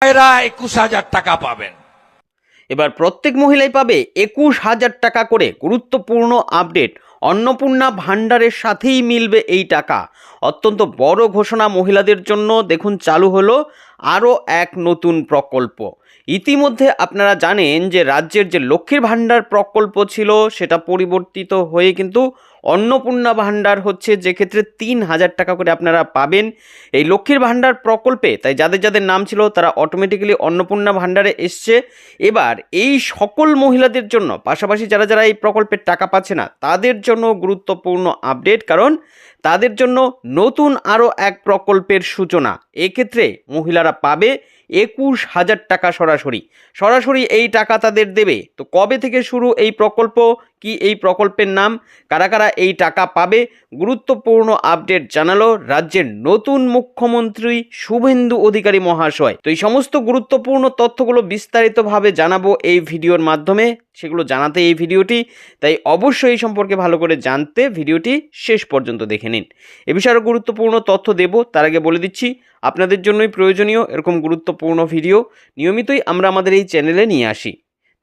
এরা 21,000 টাকা পাবেন। এবার প্রত্যেক মহিলাই পাবে 21,000 টাকা করে। গুরুত্বপূর্ণ আপডেট, অন্নপূর্ণা ভাণ্ডারের সাথেই মিলবে এই টাকা। অত্যন্ত বড় ঘোষণা মহিলাদের জন্য। দেখুন, চালু হলো আরও এক নতুন প্রকল্প। ইতিমধ্যে আপনারা জানেন যে রাজ্যের যে লক্ষ্মীর ভাণ্ডার প্রকল্প ছিল সেটা পরিবর্তিত হয়ে কিন্তু অন্নপূর্ণা ভাণ্ডার হচ্ছে, যে ক্ষেত্রে 3,000 টাকা করে আপনারা পাবেন এই লক্ষ্মীর ভাণ্ডার প্রকল্পে। তাই যাদের যাদের নাম ছিল তারা অটোমেটিক্যালি অন্নপূর্ণা ভাণ্ডারে এসছে। এবার এই সকল মহিলাদের জন্য, পাশাপাশি যারা যারা এই প্রকল্পের টাকা পাচ্ছে না তাদের জন্য গুরুত্বপূর্ণ আপডেট, কারণ তাদের জন্য নতুন আরও এক প্রকল্পের সূচনা। এক্ষেত্রে মহিলারা পাবে 21,000 টাকা সরাসরি এই টাকা তাদের দেবে। তো কবে থেকে শুরু এই প্রকল্প, কি এই প্রকল্পের নাম, কারা কারা এই টাকা পাবে, গুরুত্বপূর্ণ আপডেট জানালো রাজ্যের নতুন মুখ্যমন্ত্রী শুভেন্দু অধিকারী মহাশয়। তো এই সমস্ত গুরুত্বপূর্ণ তথ্যগুলো বিস্তারিতভাবে জানাবো এই ভিডিওর মাধ্যমে। সেগুলো জানাতে এই ভিডিওটি, তাই অবশ্যই এই সম্পর্কে ভালো করে জানতে ভিডিওটি শেষ পর্যন্ত দেখে নিন। এ বিষয়ে আরও গুরুত্বপূর্ণ তথ্য দেব, তার আগে বলে দিচ্ছি আপনাদের জন্যই প্রয়োজনীয় এরকম গুরুত্বপূর্ণ ভিডিও নিয়মিতই আমরা আমাদের এই চ্যানেলে নিয়ে আসি।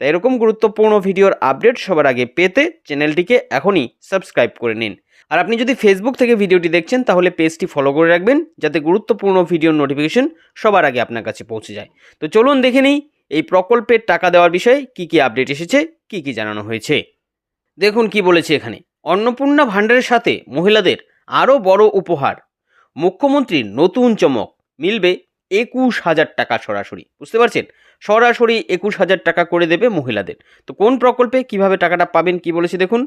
তাই এরকম গুরুত্বপূর্ণ ভিডিওর আপডেট সবার আগে পেতে চ্যানেলটিকে এখনই সাবস্ক্রাইব করে নিন। আর আপনি যদি ফেসবুক থেকে ভিডিওটি দেখছেন তাহলে পেজটি ফলো করে রাখবেন, যাতে গুরুত্বপূর্ণ ভিডিওর নোটিফিকেশন সবার আগে আপনার কাছে পৌঁছে যায়। তো চলুন দেখে নিই এই প্রকল্পের টাকা দেওয়ার বিষয়ে কি কি আপডেট এসেছে, কি কি জানানো হয়েছে। দেখুন কি বলেছে এখানে, অন্নপূর্ণা ভাণ্ডারের সাথে মহিলাদের আরও বড় উপহার। মুখ্যমন্ত্রীর নতুন চমক, মিলবে 21,000 টাকা সরাসরি। বুঝতে পারছেন, সরাসরি 21,000 টাকা করে দেবে মহিলাদের। তো কোন প্রকল্পে কিভাবে টাকাটা পাবেন কি বলেছে দেখুন।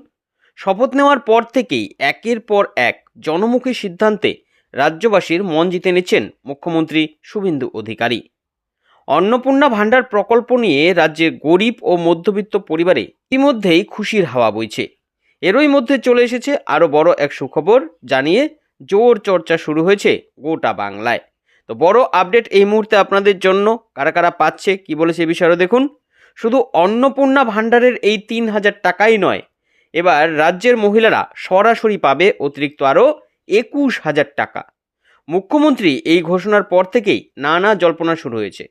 শপথ নেওয়ার পর থেকেই একের পর এক জনমুখী সিদ্ধান্তে রাজ্যবাসীর মন জিতে নিচ্ছেন মুখ্যমন্ত্রী শুভেন্দু অধিকারী। অন্নপূর্ণা ভাণ্ডার প্রকল্প নিয়ে রাজ্যের গরিব ও মধ্যবিত্ত পরিবারে ইতিমধ্যেই খুশির হাওয়া বইছে। এরই মধ্যে চলে এসেছে আরও বড় এক সুখবর জানিয়ে জোর চর্চা শুরু হয়েছে গোটা বাংলায়। তো বড় আপডেট এই মুহূর্তে আপনাদের জন্য, কারা কারা পাচ্ছে কি বলেছে এই বিষয়ে দেখুন। শুধু অন্নপূর্ণা ভাণ্ডারের এই 3,000 টাকাই নয়, এবার রাজ্যের মহিলারা সরাসরি পাবে অতিরিক্ত আরও 21,000 টাকা। মুখ্যমন্ত্রী এই ঘোষণার পর থেকেই নানা জল্পনা শুরু হয়েছে।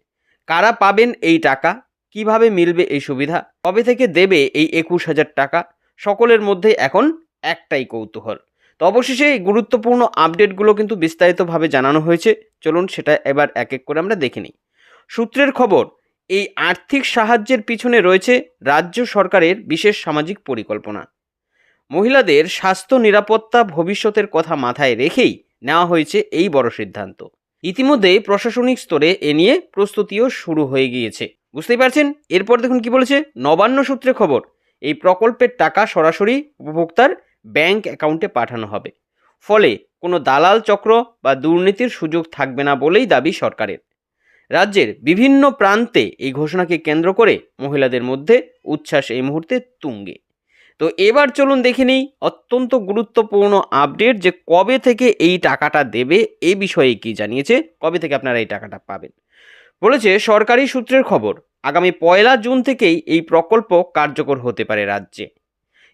কারা পাবেন এই টাকা, কিভাবে মিলবে এই সুবিধা, কবে থেকে দেবে এই 21,000 টাকা, সকলের মধ্যে এখন একটাই কৌতূহল। তো অবশেষে এই গুরুত্বপূর্ণ আপডেটগুলো কিন্তু বিস্তারিতভাবে জানানো হয়েছে। চলুন সেটা এবার এক এক করে আমরা দেখে নিই। সূত্রের খবর, এই আর্থিক সাহায্যের পিছনে রয়েছে রাজ্য সরকারের বিশেষ সামাজিক পরিকল্পনা। মহিলাদের স্বাস্থ্য নিরাপত্তা ভবিষ্যতের কথা মাথায় রেখেই নেওয়া হয়েছে এই বড় সিদ্ধান্ত। ইতিমধ্যেই প্রশাসনিক স্তরে এ নিয়ে প্রস্তুতিও শুরু হয়ে গিয়েছে। বুঝতেই পারছেন। এরপর দেখুন কি বলেছে, নবান্ন সূত্রে খবর, এই প্রকল্পের টাকা সরাসরি উপভোক্তার ব্যাংক অ্যাকাউন্টে পাঠানো হবে। ফলে কোনো দালাল চক্র বা দুর্নীতির সুযোগ থাকবে না বলেই দাবি সরকারের। রাজ্যের বিভিন্ন প্রান্তে এই ঘোষণাকে কেন্দ্র করে মহিলাদের মধ্যে উচ্ছ্বাস এই মুহূর্তে তুঙ্গে। তো এবার চলুন দেখে নিই অত্যন্ত গুরুত্বপূর্ণ আপডেট, যে কবে থেকে এই টাকাটা দেবে এই বিষয়ে কি জানিয়েছে, কবে থেকে আপনারা এই টাকাটা পাবেন। বলেছে সরকারি সূত্রের খবর, আগামী 1 জুন থেকেই এই প্রকল্প কার্যকর হতে পারে রাজ্যে।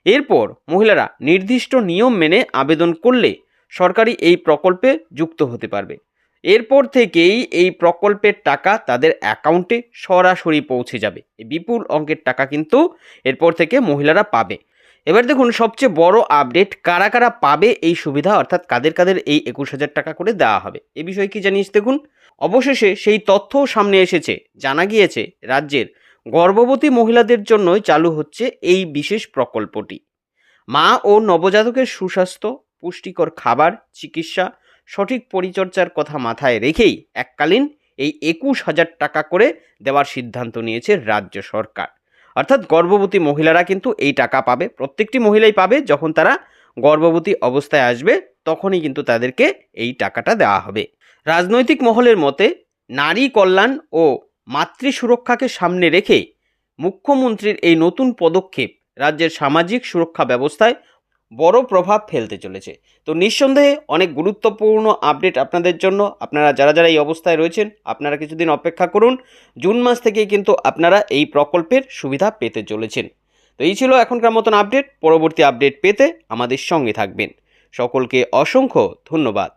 এরপর মহিলারা নির্দিষ্ট নিয়ম মেনে আবেদন করলে সরকারি এই প্রকল্পে যুক্ত হতে পারবে। এরপর থেকেই এই প্রকল্পের টাকা তাদের অ্যাকাউন্টে সরাসরি পৌঁছে যাবে। এই বিপুল অঙ্কের টাকা কিন্তু এরপর থেকে মহিলারা পাবে। এবার দেখুন সবচেয়ে বড় আপডেট, কারা কারা পাবে এই সুবিধা, অর্থাৎ কাদের কাদের এই 21,000 টাকা করে দেওয়া হবে এই বিষয়ে কি জানিস দেখুন। অবশেষে সেই তথ্যও সামনে এসেছে। জানা গিয়েছে রাজ্যের গর্ভবতী মহিলাদের জন্যই চালু হচ্ছে এই বিশেষ প্রকল্পটি। মা ও নবজাতকের সুস্বাস্থ্য, পুষ্টিকর খাবার, চিকিৎসা, সঠিক পরিচর্যার কথা মাথায় রেখেই এককালীন এই 21,000 টাকা করে দেওয়ার সিদ্ধান্ত নিয়েছে রাজ্য সরকার। অর্থাৎ গর্ভবতী মহিলারা কিন্তু এই টাকা পাবে, প্রত্যেকটি মহিলাই পাবে। যখন তারা গর্ভবতী অবস্থায় আসবে তখনই কিন্তু তাদেরকে এই টাকাটা দেওয়া হবে। রাজনৈতিক মহলের মতে নারী কল্যাণ ও মাতৃ সুরক্ষাকে সামনে রেখে মুখ্যমন্ত্রীর এই নতুন পদক্ষেপ রাজ্যের সামাজিক সুরক্ষা ব্যবস্থায় বড় প্রভাব ফেলতে চলেছে। তো নিঃসন্দেহে অনেক গুরুত্বপূর্ণ আপডেট আপনাদের জন্য। আপনারা যারা যারা এই অবস্থায় রয়েছেন আপনারা কিছুদিন অপেক্ষা করুন। জুন মাস থেকেই কিন্তু আপনারা এই প্রকল্পের সুবিধা পেতে চলেছেন। তো এই ছিল এখনকার মতন আপডেট। পরবর্তী আপডেট পেতে আমাদের সঙ্গে থাকবেন। সকলকে অসংখ্য ধন্যবাদ।